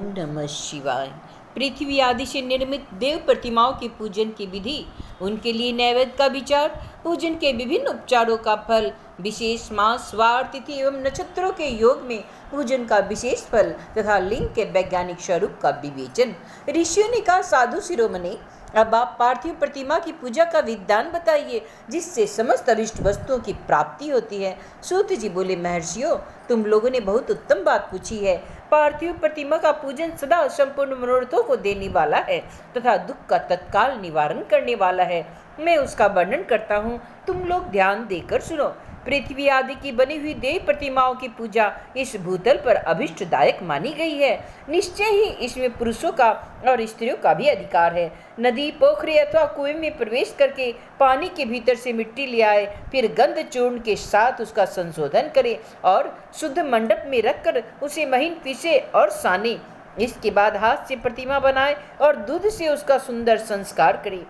ओम नमः शिवाय। पृथ्वी आदि से निर्मित देव प्रतिमाओं के पूजन की विधि, उनके लिए नैवेद्य का विचार, पूजन के विभिन्न उपचारों का फल, विशेष मास वार तिथि एवं नक्षत्रों के योग में पूजन का विशेष फल तथा लिंग के वैज्ञानिक स्वरूप का विवेचन। ऋषियों ने कहा, साधु शिरोमणि, अब आप पार्थिव प्रतिमा की पूजा का विधान बताइए जिससे समस्त अभिष्ट वस्तुओं की प्राप्ति होती है। सूत जी बोले, महर्षियों, तुम लोगों ने बहुत उत्तम बात पूछी है। पार्थिव प्रतिमा का पूजन सदा संपूर्ण मनोरथों को देने वाला है तथा दुख का तत्काल निवारण करने वाला है। मैं उसका वर्णन करता हूँ, तुम लोग ध्यान देकर सुनो। पृथ्वी आदि की बनी हुई देव प्रतिमाओं की पूजा इस भूतल पर अभिष्टदायक मानी गई है। निश्चय ही इसमें पुरुषों का और स्त्रियों का भी अधिकार है। नदी, पोखरी अथवा कुएं में प्रवेश करके पानी के भीतर से मिट्टी ले आए, फिर गंध चूर्ण के साथ उसका संशोधन करें और शुद्ध मंडप में रखकर उसे महीन पीसे और साने। इसके बाद हाथ से प्रतिमा बनाए और दूध से उसका सुंदर संस्कार करें।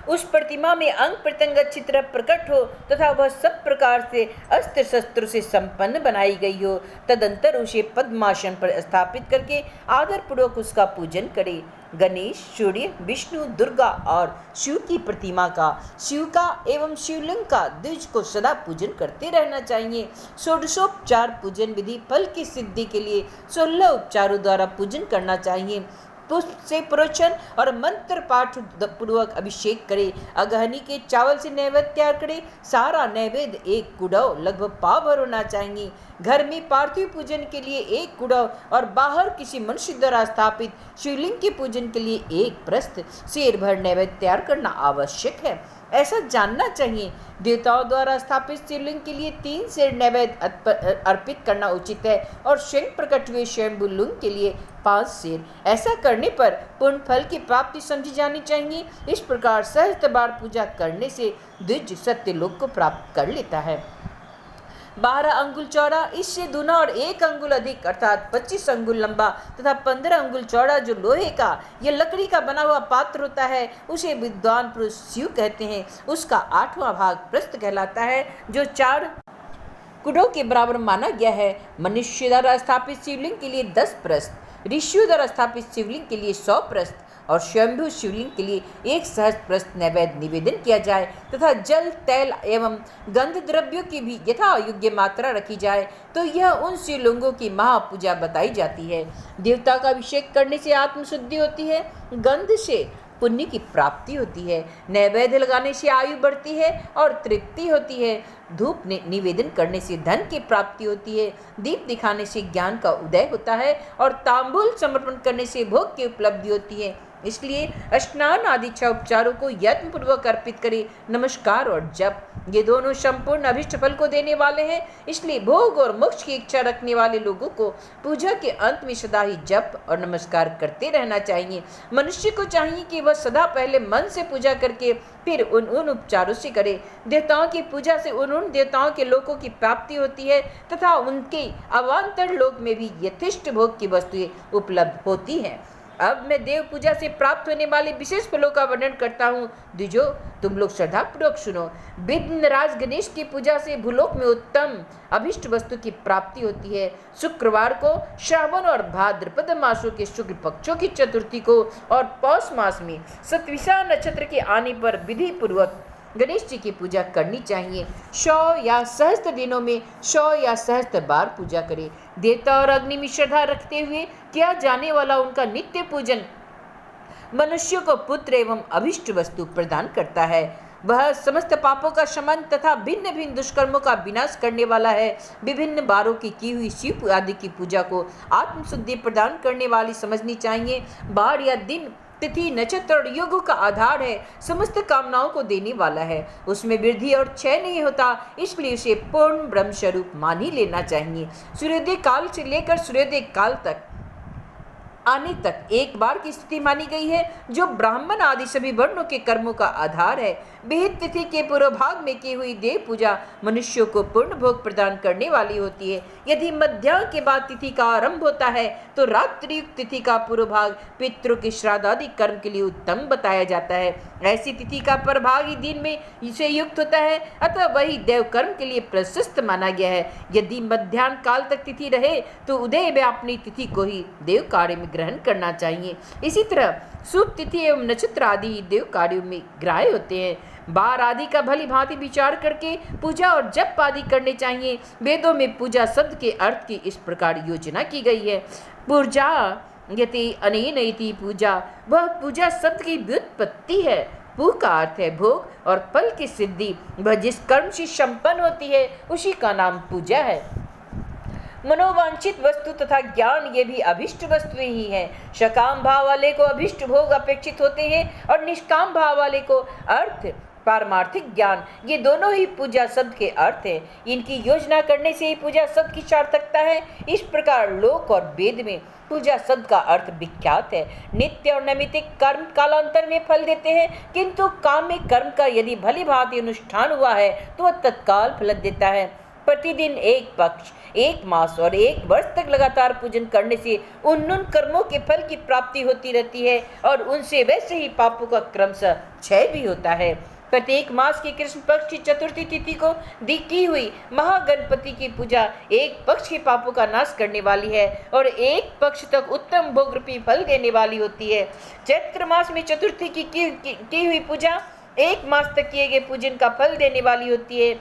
उस प्रतिमा में अंग प्रत्यंग अच्छी तरह प्रकट हो तथा वह सब प्रकार से अस्त्र शस्त्रों से संपन्न बनाई गई हो। तदंतर उसे पद्मासन पर स्थापित करके आदर पूर्वक उसका पूजन करे। गणेश, सूर्य, विष्णु, दुर्गा और शिव की प्रतिमा का, शिव का एवं शिवलिंग का द्विज को सदा पूजन करते रहना चाहिए। षोडशोपचार पूजन विधि, फल की सिद्धि के लिए 16 उपचारों द्वारा पूजन करना चाहिए। पुष्प से प्रोचन और मंत्र पाठ पूर्वक अभिषेक करे। अगहनी के चावल से नैवेद्य तैयार करे। सारा नैवेद्य एक कुड़व लगभग पाव भर होना चाहिए। घर में पार्थिव पूजन के लिए एक कुड़व और बाहर किसी मनुष्य द्वारा स्थापित शिवलिंग के पूजन के लिए एक प्रस्थ शेर भर नैवेद्य तैयार करना आवश्यक है। ऐसा जानना चाहिए, देवताओं द्वारा स्थापित शिवलिंग के लिए 3 शेर नैवेद्य अर्पित करना उचित है और स्वयं प्रकट हुए स्वयंभू लिंग के लिए 5 शेर। ऐसा करने पर पूर्ण फल की प्राप्ति समझी जानी चाहिए। इस प्रकार सहस्त्र बार पूजा करने से द्विज सत्य लोक को प्राप्त कर लेता है। 12 अंगुल चौड़ा, इससे दूना और 1 अंगुल अधिक अर्थात 25 अंगुल लंबा तथा 15 अंगुल चौड़ा जो लोहे का या लकड़ी का बना हुआ पात्र होता है उसे विद्वान पुरुष शिव कहते हैं। उसका 8वां भाग प्रस्थ कहलाता है जो 4 कुड़ों के बराबर माना गया है। मनुष्य द्वारा स्थापित शिवलिंग के लिए 10 प्रस्थ, ऋषियों द्वारा स्थापित शिवलिंग के लिए 100 प्रस्थ और स्वयंभू शिवलिंग के लिए 1 सहस्त्र प्रस्थ नैवेद्य निवेदन किया जाए तथा जल, तैल एवं गंध द्रव्यों की भी यथा योग्य मात्रा रखी जाए तो यह उन शिवलिंगों की महापूजा बताई जाती है। देवता का अभिषेक करने से आत्मशुद्धि होती है, गंध से पुण्य की प्राप्ति होती है, नैवेद्य लगाने से आयु बढ़ती है और तृप्ति होती है, धूप निवेदन करने से धन की प्राप्ति होती है, दीप दिखाने से ज्ञान का उदय होता है और तांबूल समर्पण करने से भोग की उपलब्धि होती है। इसलिए स्नान आदि 6 उपचारों को यत्नपूर्वक अर्पित करें। नमस्कार और जप, ये दोनों संपूर्ण अभिष्ट फल को देने वाले हैं। इसलिए भोग और मोक्ष की इच्छा रखने वाले लोगों को पूजा के अंत में सदा ही जप और नमस्कार करते रहना चाहिए। मनुष्य को चाहिए कि वह सदा पहले मन से पूजा करके फिर उन उपचारों से करे। देवताओं की पूजा से उन देवताओं के लोकों की प्राप्ति होती है तथा उनके अवान्तर लोक में भी यथेष्ट भोग की वस्तुएं उपलब्ध होती हैं। अब मैं देव पूजा से प्राप्त होने वाले विशेष फलों का वर्णन करता हूँ। द्विजो, तुम लोग श्रद्धापूर्वक सुनो। विघ्नराज गणेश की पूजा से भूलोक में उत्तम अभिष्ट वस्तु की प्राप्ति होती है। शुक्रवार को, श्रावण और भाद्रपद मासों के शुक्ल पक्षों की चतुर्थी को और पौष मास में सतविशा नक्षत्र के आने पर विधि पूर्वक गणेश जी की पूजा करनी चाहिए। 100 या सहस्त्र दिनों में 100 या सहस्त्र बार पूजा करें। देवता और अग्नि में श्रद्धा रखते हुए किया जाने वाला उनका नित्य पूजन मनुष्यों को पुत्र एवं अभिष्ट वस्तु प्रदान करता है। वह समस्त पापों का शमन तथा भिन्न भिन्न दुष्कर्मों का विनाश करने वाला है। विभिन्न बारों की हुई शिव आदि की पूजा को आत्मशुद्धि प्रदान करने वाली समझनी चाहिए। बार या दिन, तिथि, नक्षत्र और युगों का आधार है, समस्त कामनाओं को देने वाला है। उसमें वृद्धि और क्षय नहीं होता, इसलिए उसे पूर्ण ब्रह्म स्वरूप मान ही लेना चाहिए। सूर्योदय काल से लेकर सूर्योदय काल तक आने तक एक बार की स्थिति मानी गई है, जो ब्राह्मण आदि सभी वर्णों के कर्मों का आधार है। विहित तिथि के पूर्व भाग में की हुई देव पूजा मनुष्यों को पूर्ण भोग प्रदान करने वाली होती है। यदि मध्याह्न के बाद तिथि का आरंभ होता है तो रात्रियुक्त तिथि का पूर्व भाग पितरों के श्राद्ध आदि कर्म के लिए उत्तम बताया जाता है। ऐसी तिथि का परभाग ही दिन में से युक्त होता है, अतः वही देव कर्म के लिए प्रशस्त माना गया है। यदि मध्याह्न काल तक तिथि रहे तो उदय में अपनी तिथि को ही देव कार्य में ग्रहण करना चाहिए। इसी तरह शुभ तिथि एवं नक्षत्र आदि देव कार्यों में ग्राह्य होते हैं। बार आदि का भली भांति विचार करके पूजा और जप आदि करने चाहिए। वेदों में पूजा शब्द के अर्थ की इस प्रकार योजना की गई है। पूजा यति अनेन इति पूजा, वह पूजा शब्द की व्युत्पत्ति है। पू का अर्थ है भोग और फल की सिद्धि। वह जिस कर्म से संपन्न होती है उसी का नाम पूजा है। मनोवांछित वस्तु तथा ज्ञान ये भी अभिष्ट वस्तुएं ही हैं। सकाम भाव वाले को अभिष्ट भोग अपेक्षित होते हैं और निष्काम भाव वाले को अर्थ पारमार्थिक ज्ञान, ये दोनों ही पूजा शब्द के अर्थ हैं। इनकी योजना करने से ही पूजा शब्द की सार्थकता है। इस प्रकार लोक और वेद में पूजा शब्द का अर्थ विख्यात है। नित्य और नैमित्तिक कर्म कालांतर में फल देते हैं, किंतु काम्य कर्म का यदि भली भांति अनुष्ठान हुआ है तो वह तत्काल फल देता है। प्रतिदिन एक पक्ष, एक मास और एक वर्ष तक लगातार पूजन करने से उन कर्मों के फल की प्राप्ति होती रहती है और उनसे वैसे ही पापों का क्रमशः क्षय भी होता है। प्रत्येक मास की कृष्ण पक्ष की चतुर्थी तिथि को की हुई महागणपति की पूजा एक पक्ष के पापों का नाश करने वाली है और एक पक्ष तक उत्तम भोग रूपी फल देने वाली होती है। चैत्र मास में चतुर्थी की हुई पूजा एक मास तक किए गए पूजन का फल देने वाली होती है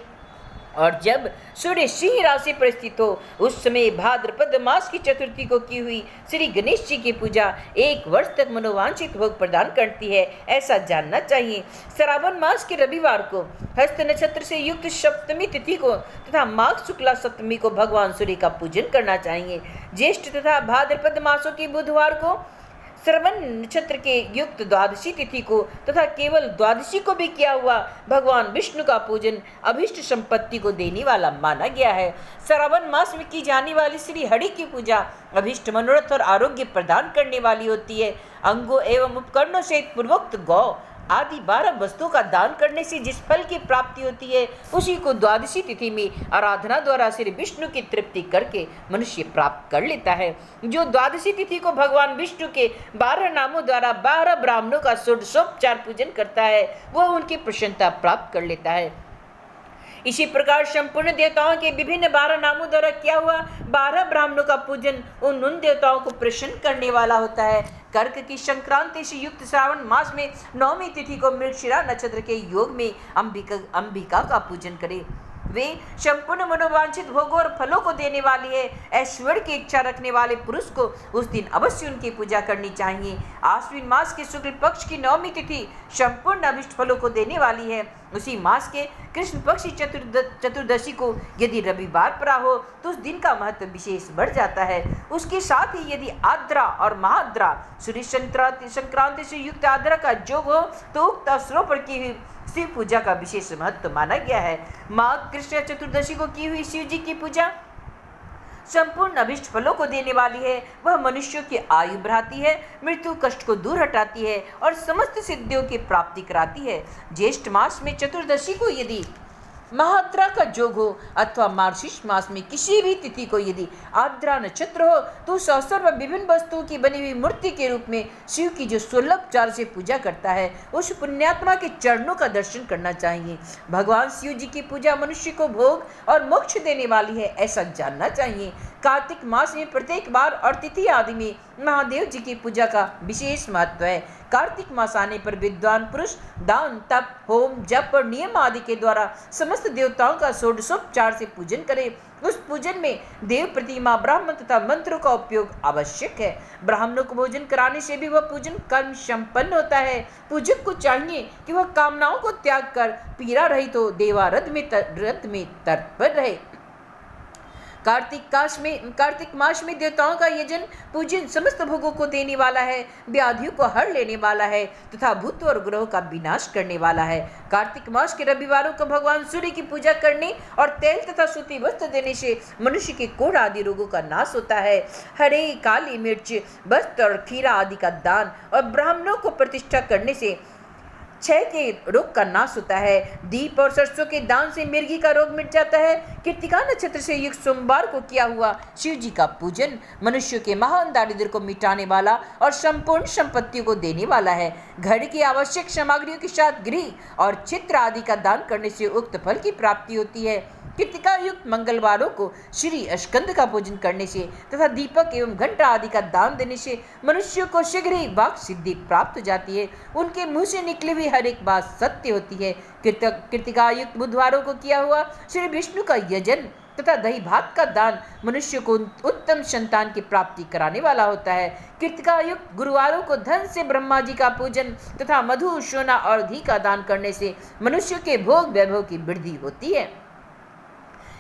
और जब सूर्य सिंह राशि पर स्थित हो उस समय भाद्रपद मास की चतुर्थी को की हुई श्री गणेश जी की पूजा एक वर्ष तक मनोवांछित भोग प्रदान करती है, ऐसा जानना चाहिए। श्रावण मास के रविवार को हस्त नक्षत्र से युक्त सप्तमी तिथि को तथा माघ शुक्ला सप्तमी को भगवान सूर्य का पूजन करना चाहिए। ज्येष्ठ तथा भाद्रपद मासों के बुधवार को श्रवण नक्षत्र के युक्त द्वादशी तिथि को तथा केवल द्वादशी को भी किया हुआ भगवान विष्णु का पूजन अभिष्ट संपत्ति को देने वाला माना गया है। श्रावण मास में की जाने वाली श्री हरि की पूजा अभिष्ट मनोरथ और आरोग्य प्रदान करने वाली होती है। अंगों एवं उपकरणों से पूर्वोक्त गौ आदि 12 वस्तुओं का दान करने से जिस फल की प्राप्ति होती है उसी को द्वादशी तिथि में आराधना द्वारा श्री विष्णु की तृप्ति करके मनुष्य प्राप्त कर लेता है। जो द्वादशी तिथि को भगवान विष्णु के 12 नामों द्वारा 12 ब्राह्मणों का षोडशोपचार पूजन करता है वह उनकी प्रसन्नता प्राप्त कर लेता है। इसी प्रकार संपूर्ण देवताओं के विभिन्न 12 नामों द्वारा किया हुआ 12 ब्राह्मणों का पूजन उन देवताओं को प्रसन्न करने वाला होता है। कर्क की संक्रांति से युक्त श्रावण मास में 9वीं तिथि को मृगशिरा नक्षत्र के योग में अंबिका का पूजन करें। वे संपूर्ण मनोवांछित भोगों और फलों को देने वाली है। ऐश्वर्य की इच्छा रखने वाले पुरुष को उस दिन अवश्य उनकी पूजा करनी चाहिए। आश्विन मास के शुक्ल पक्ष की 9वीं तिथि संपूर्ण अभिष्ट फलों को देने वाली है। उसी मास के कृष्ण पक्ष की चतुर्दशी को यदि रविवार पड़ा हो तो उस दिन का महत्व विशेष बढ़ जाता है। उसके साथ ही यदि आद्रा और महाद्रा सूर्य संक्रांति से युक्त आद्रा का योग हो तो उक्त अवसरों पर की हुई शिव पूजा का विशेष महत्व माना गया है। माघ कृष्ण चतुर्दशी को की हुई शिव जी की पूजा संपूर्ण अभिष्ट फलों को देने वाली है। वह मनुष्यों की आयु बढ़ाती है, मृत्यु कष्ट को दूर हटाती है और समस्त सिद्धियों की प्राप्ति कराती है। ज्येष्ठ मास में चतुर्दशी को यदि महाद्रा का योग हो अथवा मार्गशीर्ष मास में किसी भी तिथि को यदि आद्रा नक्षत्र हो तो उस अवसर पर विभिन्न वस्तुओं की बनी हुई मूर्ति के रूप में शिव की जो सुलभचार से पूजा करता है उस पुण्यात्मा के चरणों का दर्शन करना चाहिए। भगवान शिव जी की पूजा मनुष्य को भोग और मोक्ष देने वाली है, ऐसा जानना चाहिए। कार्तिक मास में प्रत्येक बार और तिथि आदि में महादेव जी की पूजा का विशेष महत्व है। कार्तिक मास आने पर विद्वान पुरुष दान तप होम जप और नियम आदि के द्वारा समस्त देवताओं का षोडशोपचार से पूजन करे। उस पूजन में देव प्रतिमा ब्राह्मण तथा मंत्रों का उपयोग आवश्यक है। ब्राह्मणों को भोजन कराने से भी वह पूजन कर्म संपन्न होता है। पूजक को चाहिए कि वह कामनाओं को त्याग कर पीड़ा रहित हो देवाराधन में तत्पर रहे। कार्तिक मास में देवताओं का यजन पूजन समस्त भोगों को देने वाला है, व्याधियों को हर लेने वाला है तथा भूत और ग्रहों का विनाश करने वाला है। कार्तिक मास के रविवारों को भगवान सूर्य की पूजा करने और तेल तथा सूती वस्त्र देने से मनुष्य के कोढ़ आदि रोगों का नाश होता है। हरे, काली मिर्च, वस्त्र और खीरा आदि का दान और ब्राह्मणों को प्रतिष्ठा करने से क्षय के रोग का नाश होता है। दीप और सरसों के दान से मिर्गी का रोग मिट जाता है। कृत्तिका नक्षत्र से युक्त सोमवार को किया हुआ शिव जी का पूजन मनुष्य के महान दारिद्र्य को मिटाने वाला और संपूर्ण संपत्तियों को देने वाला है। घर की आवश्यक सामग्रियों के साथ गृह और चित्र आदि का दान करने से उक्त फल की प्राप्ति होती है। कृत्तिका युक्त मंगलवारों को श्री स्कंद का पूजन करने से तथा दीपक एवं घंटा आदि का दान देने से मनुष्य को शीघ्र ही वाक सिद्धि प्राप्त हो जाती है। उनके मुंह से निकली हुई हर एक बात सत्य होती है। कृत्तिका युक्त बुधवारों को किया हुआ श्री विष्णु का यजन तथा दही भात का दान मनुष्य को उत्तम संतान की प्राप्ति कराने वाला होता है। कृत्तिका युक्त गुरुवारों को धन से ब्रह्मा जी का पूजन तथा मधु, सोना और घी का दान करने से मनुष्य के भोग वैभव की वृद्धि होती है।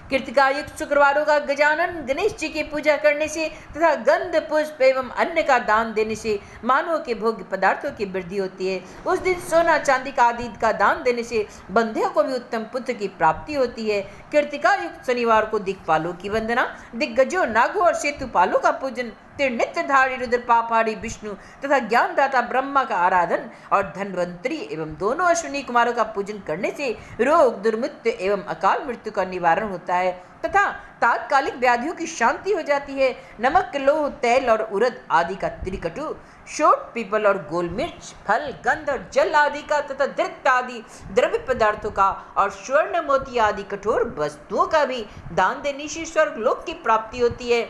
कृत्तिका युक्त शुक्रवारों का गजानन गणेश जी की पूजा करने से तथा गंध, पुष्प एवं अन्न का दान देने से मानव के भोग्य पदार्थों की वृद्धि होती है। उस दिन सोना चांदी का आदि का दान देने से बंध्यों को भी उत्तम पुत्र की प्राप्ति होती है। कृत्तिका युक्त शनिवार को दिक्पालों की वंदना, दिग्गजों, नागों और सेतुपालों का पूजन, त्रिनेत्रधारी रुद्र पापहारी विष्णु तथा ज्ञानदाता ब्रह्मा का आराधन और धन्वंतरी एवं दोनों अश्विनी कुमारों का पूजन करने से रोग, दुर्मृत्यु एवं अकाल मृत्यु का निवारण होता है तथा तात्कालिक व्याधियों की शांति हो जाती है। नमक, लौह, तेल और उड़द आदि का त्रिकटु, शोट, पीपल और गोल मिर्च, फल, गंध और जल आदि का तथा दृक्त आदि द्रव्य पदार्थों का और स्वर्ण, मोती आदि कठोर वस्तुओं का भी दान देने से स्वर्गलोक की प्राप्ति होती है।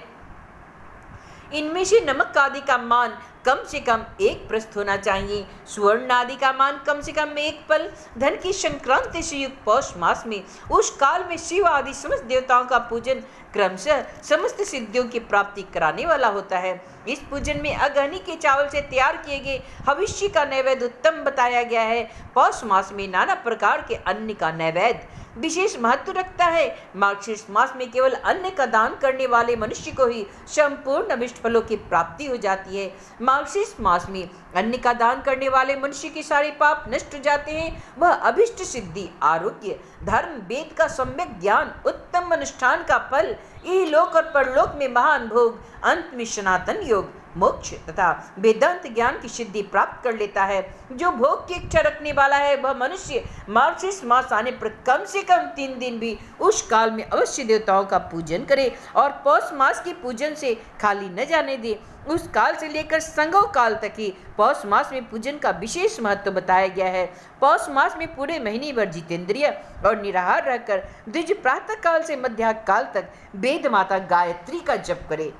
इनमें से नमक आदि का मान कम से कम 1 प्रस्थ होना चाहिए। स्वर्ण आदि का मान कम से कम 1 पल। धन की संक्रांति से युक्त पौष मास में उस काल में शिव आदि समस्त देवताओं का पूजन क्रमशः समस्त सिद्धियों की प्राप्ति कराने वाला होता है। इस पूजन में अगहनी के चावल से तैयार किए गए हविष्य का नैवेद्य उत्तम बताया गया है। पौष मास में नाना प्रकार के अन्न का नैवेद्य विशेष महत्व रखता है। मार्गशीर्ष मास में केवल अन्न का दान करने वाले मनुष्य को ही संपूर्ण अभिष्ट फलों की प्राप्ति हो जाती है। मार्गशीर्ष मास में अन्न का दान करने वाले मनुष्य के सारे पाप नष्ट हो जाते हैं। वह अभिष्ट सिद्धि, आरोग्य, धर्म, वेद का सम्यक ज्ञान, उत्तम अनुष्ठान का फल, इहलोक और परलोक में महान भोग, अंत में सनातन योग, मोक्ष तथा वेदांत ज्ञान की सिद्धि प्राप्त कर लेता है। जो भोग की इच्छा रखने वाला है वह मनुष्य मार्गशीर्ष मास आने पर कम से कम 3 दिन भी उस काल में अवश्य देवताओं का पूजन करे और पौष मास के पूजन से खाली न जाने दे। उस काल से लेकर संगव काल तक ही पौष मास में पूजन का विशेष महत्व बताया गया है। पौष मास में पूरे महीने भर जितेंद्रिय और निराहार रहकर द्विज प्रातः काल से मध्याह्न काल तक वेद माता गायत्री का जप करे।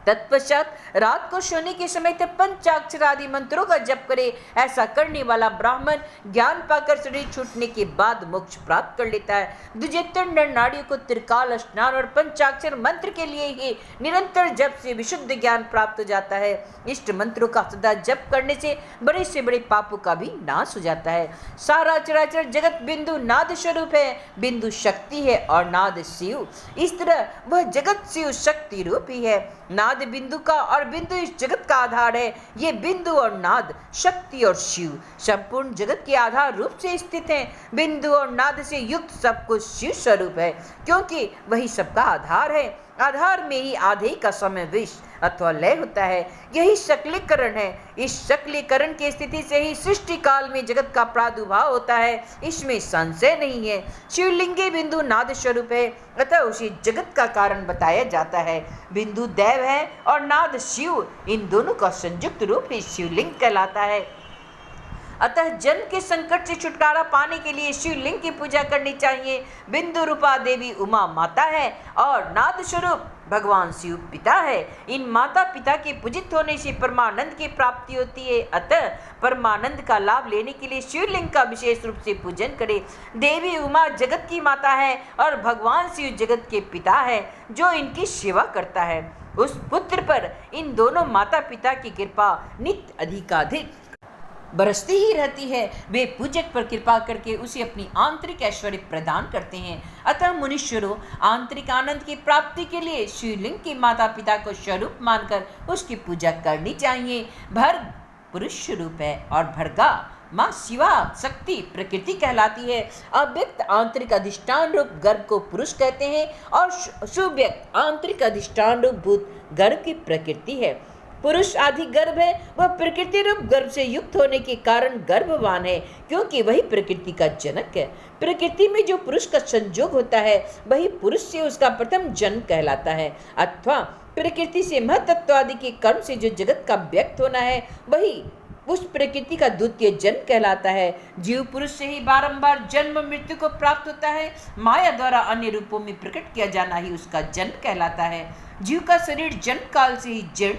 तत्पश्चात रात को सोने के समय तक पंचाक्षर आदि मंत्रों का जप करे। ऐसा करने वाला ब्राह्मण ज्ञान पाकर शरीर छूटने के बाद मोक्ष प्राप्त कर लेता है। द्विजेतर नर नारियों को त्रिकाल स्नान और पंचाक्षर मंत्र के लिए ही निरंतर जप से विशुद्ध ज्ञान प्राप्त हो जाता है। इष्ट मंत्रों का सदा जप करने से बड़े से बड़े पापों का भी नाश हो जाता है। सारा चराचर जगत बिंदु नाद स्वरूप है। बिंदु शक्ति है और नाद शिव। इस तरह वह जगत शिव शक्ति रूप ही है। नाद बिंदु का और बिंदु इस जगत का आधार है। ये बिंदु और नाद, शक्ति और शिव संपूर्ण जगत के आधार रूप से स्थित हैं। बिंदु और नाद से युक्त सब कुछ शिव स्वरूप है, क्योंकि वही सबका आधार है। आधार में ही आधे का समावेश अथवा लय होता है। यही शकलीकरण है। इस शकलीकरण की स्थिति से ही सृष्टि काल में जगत का प्रादुर्भाव होता है, इसमें संशय नहीं है। शिवलिंगे बिंदु नाद स्वरूप है, अतः उसे जगत का कारण बताया जाता है। बिंदु दैव है और नाद शिव, इन दोनों का संयुक्त रूप ही शिवलिंग कहलाता है। अतः जन्म के संकट से छुटकारा पाने के लिए शिवलिंग की पूजा करनी चाहिए। बिंदु रूपा देवी उमा माता है और नाद स्वरूप भगवान शिव पिता है। इन माता पिता के पूजित होने से परमानंद की प्राप्ति होती है। अतः परमानंद का लाभ लेने के लिए शिवलिंग का विशेष रूप से पूजन करें। देवी उमा जगत की माता है और भगवान शिव जगत के पिता है, जो इनकी सेवा करता है। उस पुत्र पर इन दोनों माता पिता की कृपा नित्य अधिकाधिक बरसती ही रहती है। वे पूजक पर कृपा करके उसे अपनी आंतरिक ऐश्वर्य प्रदान करते हैं। अतः मनुष्यों, आंतरिक आनंद की प्राप्ति के लिए शिवलिंग के माता पिता को स्वरूप मानकर उसकी पूजा करनी चाहिए। भर्ग पुरुष स्वरूप है और भर्गा माँ शिवा शक्ति प्रकृति कहलाती है। अव्यक्त आंतरिक अधिष्ठान रूप गर्भ को पुरुष कहते हैं और सुव्यक्त आंतरिक अधिष्ठान रूप भूत गर्भ की प्रकृति है। पुरुष आदि गर्भ है, वह प्रकृति रूप गर्भ से युक्त होने के कारण गर्भवान है, क्योंकि वही प्रकृति का जनक है। प्रकृति में जो पुरुष का संयोग होता है वही पुरुष से उसका प्रथम जन्म कहलाता है, अथवा प्रकृति से महतत्व आदि के कर्म से जो जगत का व्यक्त होना है वही उस प्रकृति का द्वितीय जन्म कहलाता है। जीव पुरुष से ही बारंबार जन्म मृत्यु को प्राप्त होता है। माया द्वारा अन्य रूपों में प्रकट किया जाना ही उसका जन्म कहलाता है। जीव का शरीर जन्म काल से ही जड़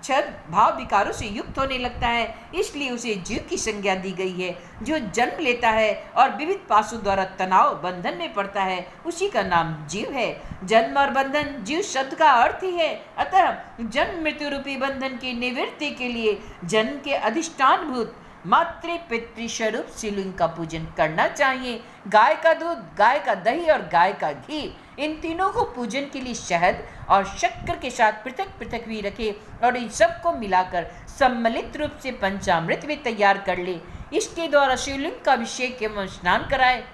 छद भाव विकारों से युक्त होने लगता है, इसलिए उसे जीव की संज्ञा दी गई है। जो जन्म लेता है और विविध पाशों द्वारा तनाव बंधन में पड़ता है उसी का नाम जीव है। जन्म और बंधन जीव शब्द का अर्थ ही है। अतः जन्म मृत्यु रूपी बंधन की निवृत्ति के लिए जन्म के अधिष्ठान भूत मातृ पितृ स्वरूप शिवलिंग का पूजन करना चाहिए। गाय का दूध, गाय का दही और गाय का घी, इन तीनों को पूजन के लिए शहद और शक्कर के साथ पृथक पृथक भी रखे और इन सब को मिलाकर सम्मिलित रूप से पंचामृत भी तैयार कर ले। इसके द्वारा शिवलिंग का अभिषेक एवं स्नान कराए।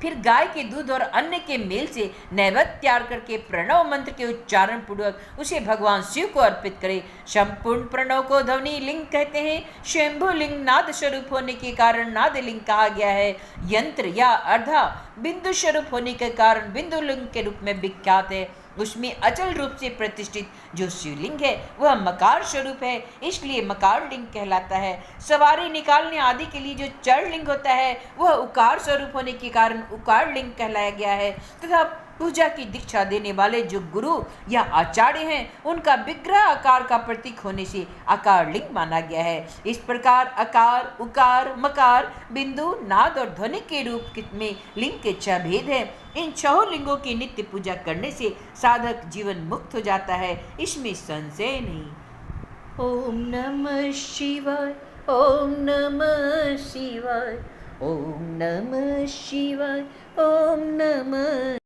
फिर गाय के दूध और अन्न के मेल से नैवेद्य तैयार करके प्रणव मंत्र के उच्चारण पूर्वक उसे भगवान शिव को अर्पित करे। संपूर्ण प्रणव को ध्वनि लिंग कहते हैं। स्वयंभू लिंग नाद स्वरूप होने के कारण नाद लिंग कहा गया है। यंत्र या अर्धा बिंदु स्वरूप होने के कारण बिंदु लिंग के रूप में विख्यात है। उसमें अचल रूप से प्रतिष्ठित जो शिवलिंग है वह मकार स्वरूप है, इसलिए मकार लिंग कहलाता है। सवारी निकालने आदि के लिए जो चर लिंग होता है वह उकार स्वरूप होने के कारण उकार लिंग कहलाया गया है। तथा पूजा की दीक्षा देने वाले जो गुरु या आचार्य हैं उनका विग्रह आकार का प्रतीक होने से आकार लिंग माना गया है। इस प्रकार आकार, उकार, मकार, बिंदु, नाद और ध्वनि के रूप में लिंग के 6 भेद हैं। इन 6 लिंगों की नित्य पूजा करने से साधक जीवन मुक्त हो जाता है, इसमें संशय नहीं। ओम नमः शिवाय, ओम नमः शिवाय, ओम नमः शिवाय, ओम नमः